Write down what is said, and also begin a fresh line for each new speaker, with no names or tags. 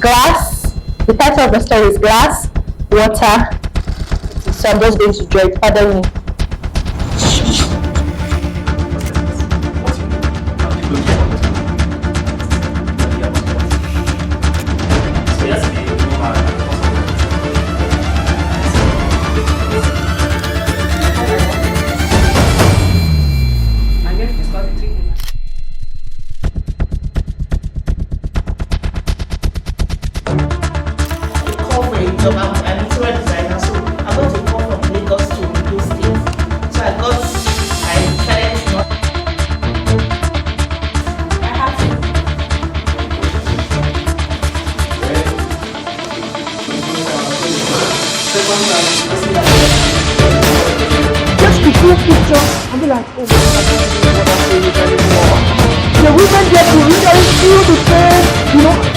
glass. The title of the story is Glass, Water. So I'm just going to draw it. Pardon me.
I'm a interior designer, so I got a call from Lagos to do things. So I started to I have to.
Just the full picture, I'll be like, oh my God, I don't know what I'm saying anymore. The women get to really feel the pain, you know.